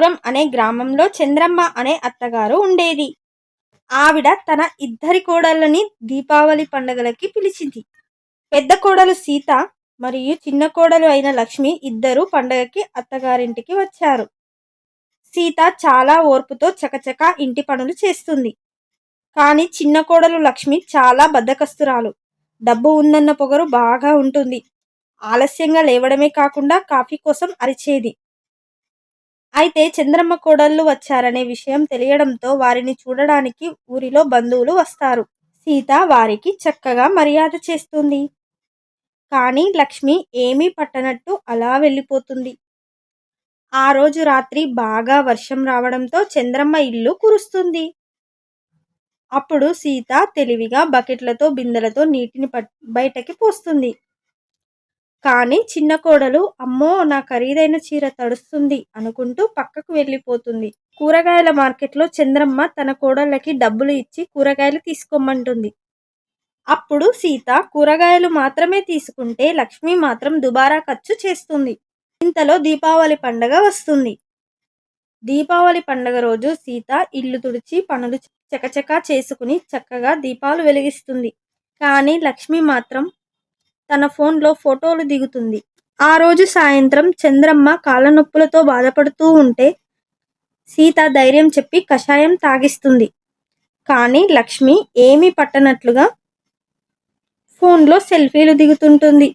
దూరం అనే గ్రామంలో చంద్రమ్మ అనే అత్తగారు ఉండేది. ఆవిడ తన ఇద్దరి కోడళ్ళని దీపావళి పండుగలకి పిలిచింది. పెద్ద కోడలు సీత మరియు చిన్న కోడలు అయిన లక్ష్మి ఇద్దరూ పండగకి అత్తగారింటికి వచ్చారు. సీత చాలా ఓర్పుతో చకచకా ఇంటి పనులు చేస్తుంది. కానీ చిన్న కోడలు లక్ష్మి చాలా బద్ధకస్తురాలు. డబ్బు ఉందన్న పొగరు బాగా ఉంటుంది. ఆలస్యంగా లేవడమే కాకుండా కాఫీ కోసం అరిచేది. అయితే చంద్రమ్మ కోడళ్ళు వచ్చారనే విషయం తెలియడంతో వారిని చూడడానికి ఊరిలో బంధువులు వస్తారు. సీత వారికి చక్కగా మర్యాద చేస్తుంది. కానీ లక్ష్మి ఏమీ పట్టనట్టు అలా వెళ్ళిపోతుంది. ఆ రోజు రాత్రి బాగా వర్షం రావడంతో చంద్రమ్మ ఇల్లు కురుస్తుంది. అప్పుడు సీత తెలివిగా బకెట్లతో బిందెలతో నీటిని బయటకి పోస్తుంది. కానీ చిన్న కోడలు అమ్మో నా ఖరీదైన చీర తడుస్తుంది అనుకుంటూ పక్కకు వెళ్ళిపోతుంది. కూరగాయల మార్కెట్లో చంద్రమ్మ తన కోడళ్ళకి డబ్బులు ఇచ్చి కూరగాయలు తీసుకోమంటుంది. అప్పుడు సీత కూరగాయలు మాత్రమే తీసుకుంటే లక్ష్మి మాత్రం దుబారా ఖర్చు చేస్తుంది. ఇంతలో దీపావళి పండగ వస్తుంది. దీపావళి పండగ రోజు సీత ఇల్లు తుడిచి పనులు చకచకా చేసుకుని చక్కగా దీపాలు వెలిగిస్తుంది. కానీ లక్ష్మి మాత్రం తన ఫోన్లో ఫోటోలు దిగుతుంది. ఆ రోజు సాయంత్రం చంద్రమ్మ కాళ్ళ నొప్పులతో బాధపడుతూ ఉంటే సీత ధైర్యం చెప్పి కషాయం తాగిస్తుంది. కానీ లక్ష్మి ఏమీ పట్టనట్లుగా ఫోన్లో సెల్ఫీలు దిగుతుంటుంది.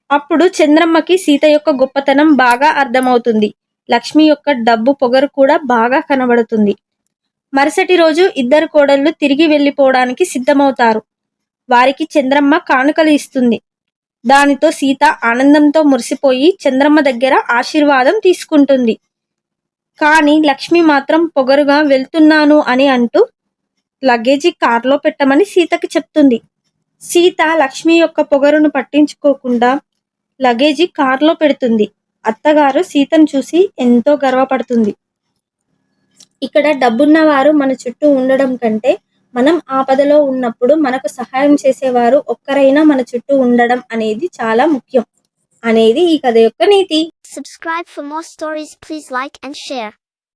అప్పుడు చంద్రమ్మకి సీత యొక్క గొప్పతనం బాగా అర్థమవుతుంది. లక్ష్మి యొక్క డబ్బు పొగరు కూడా బాగా కనబడుతుంది. మరుసటి రోజు ఇద్దరు కోడళ్ళు తిరిగి వెళ్ళిపోవడానికి సిద్ధమవుతారు. వారికి చంద్రమ్మ కానుకలు ఇస్తుంది. దానితో సీత ఆనందంతో మురిసిపోయి చంద్రమ్మ దగ్గర ఆశీర్వాదం తీసుకుంటుంది. కానీ లక్ష్మి మాత్రం పొగరుగా వెళ్తున్నాను అని అంటూ లగేజీ కార్లో పెట్టమని సీతకి చెప్తుంది. సీత లక్ష్మి యొక్క పొగరును పట్టించుకోకుండా లగేజీ కార్లో పెడుతుంది. అత్తగారు సీతను చూసి ఎంతో గర్వపడుతుంది. ఇక్కడ డబ్బున్న వారు మన చుట్టూ ఉండడం కంటే మనం ఆపదలో ఉన్నప్పుడు మనకు సహాయం చేసేవారు ఒక్కరైనా మన చుట్టూ ఉండడం అనేది చాలా ముఖ్యం అనేది ఈ కథ యొక్క నీతి. Subscribe for more stories. Please like and share.